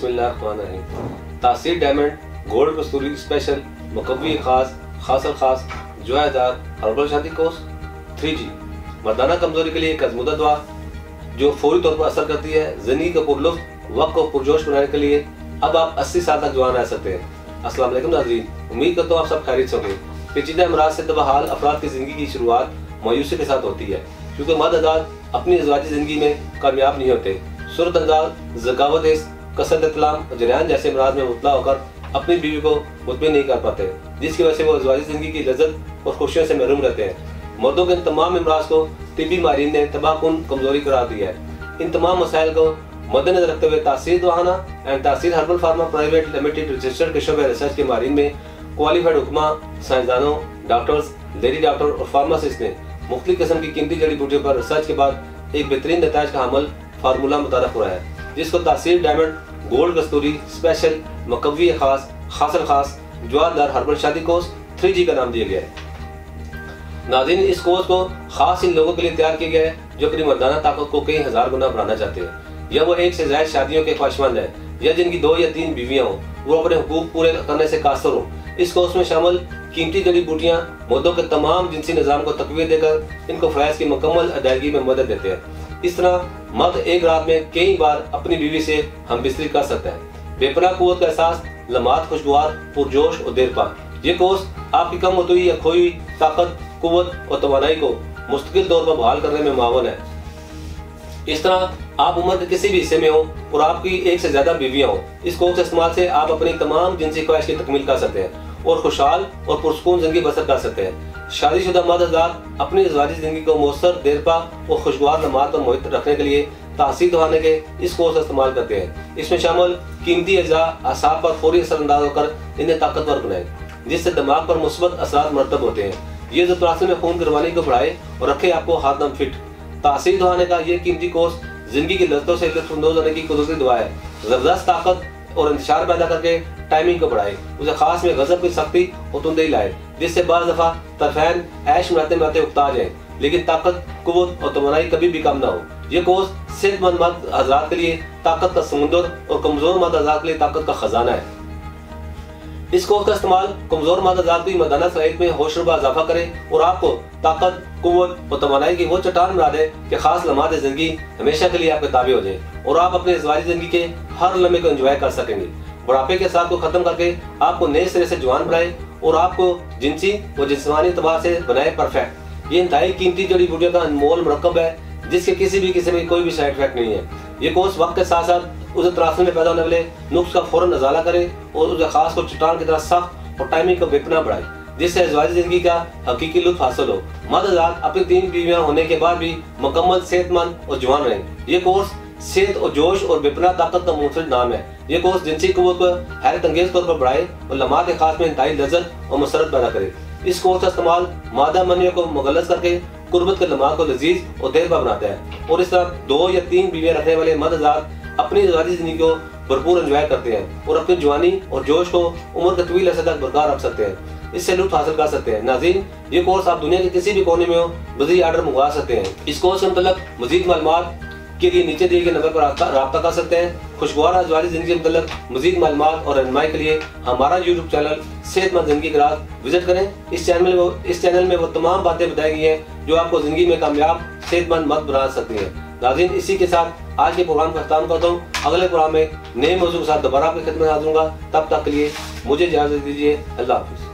बिस्मिल्लाहिर्रहमानिर्रहीम। तासीर diamond gold कस्तूरी special मुकव्वी खास खासल खास जुआदार हर्बल शादी कोर्स 3G मर्दाना कमजोरी के लिए एक आजमूदा दवा जो फौरी तौर पर असर करती है। जिंदगी को पुरलुत्फ वक्त को पुरजोश बनाने के लिए अब आप 80 साल तक जवान रह सकते हैं। अस्सलाम वालेकुम नाज़रीन, उम्मीद करता हूँ आप सब खैरियत से होंगे। पेचीदा अमराज से तबाहाल अफराद की जिंदगी की शुरुआत मायूसी के साथ होती है, क्योंकि मर्द हज़रात अपनी अज़वाजी जिंदगी में कामयाब नहीं होते। सूरत अंदाज, ज़कावत, कसरत इत्लाम और जरियान जैसे अमराज में मुब्तला होकर अपनी बीवी को मुतमिन नहीं कर पाते, जिसकी वजह से वो अज़वाजी जिंदगी की लज्जत और खुशियों से महरूम रहते हैं। मर्दों के इन तमाम अमराज को तिब्बी माहिरीन ने तबाहकुन कमजोरी करार दिया है। इन तमाम मसाइल को मद्देनजर रखते हुए तासीर दवाखाना एंड तासीर herbal pharma private limited registered के शोबे रिसर्च के माहिरीन में क्वालिफाइड हुक्मा, साइंसदानों, डॉक्टर्स, लेडी डॉक्टर और फार्मासिस्ट ने मुख्तलिफ किस्म की कीमती जड़ी बूटियों पर रिसर्च के बाद एक बेहतरीन नताइज का हमल फार्मूला मुतारफ हुआ है, जिसको तासीर डायमंड गोल्ड कस्तूरी स्पेशल मुकव्वी खास खासल खास जुआदार हर्बल शादी कोर्स 3G का नाम दिया गया है। नाज़रीन, इस कोर्स को खास इन लोगों के लिए तैयार किया गया है जो अपनी मर्दाना ताकत को कई हजार गुना बढ़ाना चाहते हैं, या वो एक से ज्यादा शादियों के ख्वाहिशमंद है, या जिनकी 2 या 3 बीवियां हों, वो अपने हुकूक पूरे करने से कासर हों। इस कोर्स में शामिल कीमती जड़ी बूटियां मर्दों के तमाम जिनसी निज़ाम को तकवीत देकर इनको फ़राइज़ की मुकम्मल अदायगी में मदद देते हैं। इस तरह मर्द एक रात में कई बार अपनी बीवी से हम बिस्तरी कर सकता है। बेपनाह कुव्वत का एहसास, लम्हात खुशगवार, पुरजोश और देरपा। ये कोर्स आपकी कम होती हुई या खोई हुई ताकत, कुव्वत और तवानाई को मुस्तकिल तौर पर बहाल करने में मावन है। इस तरह आप उम्र के किसी भी हिस्से में हो और आपकी एक से ज्यादा बीवियां हो, इस कोर्स के इस्तेमाल से आप अपनी तमाम जिनसी ख्वाहिश की तकमील कर सकते हैं और खुशहाल और पुरसकून जिंदगी बसर कर सकते हैं। शादीशुदा मर्द हज़रात अपनी अज़वाजी जिंदगी को मौसर, देरपा और खुशगवार लम्हात और मुहित रखने के लिए तासीर दवाने के इस कोर्स का इस्तेमाल करते हैं। इसमें शामिल कीमती अज़ा असाब पर फौरी असरअंदाज होकर इन्हें ताकतवर बनाए, जिससे दिमाग पर मुस्बत असरात मरतब होते हैं। ये ज़रासीम में खून की रवानी को बढ़ाए और रखे आपको हाथदम फिट। तासीर दवाने का ये कीमती कोर्स जिंदगी की लज्जतों से लुत्फ़अंदोज़ होने की कुदरती दुआ है। ज़बरदस्त ताकत और इंतशार पैदा करके टाइमिंग को बढ़ाए, उसे खास में गज़ब की सख्ती और तुंदई लाए, जिससे बाज़ दफ़ा तरफ़ैन ऐश मनाते मनाते उकता जाए, लेकिन ताकत, कुव्वत और तवानाई कभी भी कम ना हो। ये कोर्स सेहतमंद मर्द हज़रात के लिए ताकत का समुंदर और कमजोर मर्द हज़रात के लिए ताकत का खजाना है। इस कोर्स का इस्तेमाल कमजोर मर्द हज़रात की मर्दाना सलाहियत में होशरुबा इजाफा करे और आपको ताकत, कुव्वत और तवानाई की वो चट्टान बना दे कि खास लम्हात ज़िंदगी हमेशा के लिए आपके ताबे हो जाए और आप अपने अज़वाजी ज़िंदगी के हर लम्हे को एंजॉय कर सकेंगे। बुढ़ापे के साथ को खत्म करके आपको नए सिरे से जवान बनाए और आपको जिनसी व जिस्मानी एतबार से बनाए परफेक्ट। ये इंतहाई कीमती जड़ी बूटियों का अनमोल मरकब है, जिसके किसी भी किस्म की कोई भी साइड इफेक्ट नहीं है। ये कोर्स वक्त के साथ साथ उसे तरासुल में पैदा होने वाले नुक्स का फौरन नज़ारा करे और उसे खास को चट्टान की तरह सख्त और टाइमिंग को बेपनाह बढ़ाए, जिससे अज़वाजी जिंदगी का हकीकी लुत्फ हासिल हो। मर्द हज़रात अपनी 3 बीवियां होने के बाद भी मुकम्मल सेहतमंद और जवान रहें। ये कोर्स सेहत और जोश और बेपनाह ताकत का मुंफरिद नाम है। ये कोर्स जिनसी कुव्वत को हैरत अंगेज तौर पर बढ़ाए और लम्हात खास में इंतहाई लज्जत और मसरत पैदा करे। इस कोर्स का इस्तेमाल मादा मनियों को मुगल्लस करके कुर्बत के लम्हात को लजीज और देरपा बनाता है, और इस तरह 2 या 3 बीवियां रखने वाले मर्द हज़रात अपनी अज़वाजी जिंदगी को भरपूर एंजॉय करते हैं और अपनी जवानी और जोश को उम्र के तवील अरसे तक बरकरार रख सकते हैं। इससे लुत्फ हासिल कर सकते हैं। नाज़रीन, ये कोर्स आप दुनिया के किसी भी कोने में हो बज़रिए ऑर्डर मंगवा सकते हैं। इस कोर्स के मतलब मज़ीद मालूमात के लिए नीचे दिए गए नंबर पर राब्ता कर सकते हैं। खुशगवार अज़वाजी ज़िंदगी के मतलब मज़ीद मालूमात और रहनुमाई के लिए हमारा यूट्यूब चैनल सेहतमंद ज़िंदगी का राज विजिट करें। इस चैनल में वो तमाम बातें बताई गई हैं जो आपको ज़िंदगी में कामयाब सेहतमंद मर्द बना सकती हैं। नाज़रीन, इसी के साथ आज के प्रोग्राम का खत्म करता हूँ। अगले प्रोग्राम में नए मौजूद के साथ दोबारा आपकी खिदमत में हाजिर होऊंगा। तब तक के लिए मुझे इजाज़त दीजिए। अल्लाह हाफ़िज़।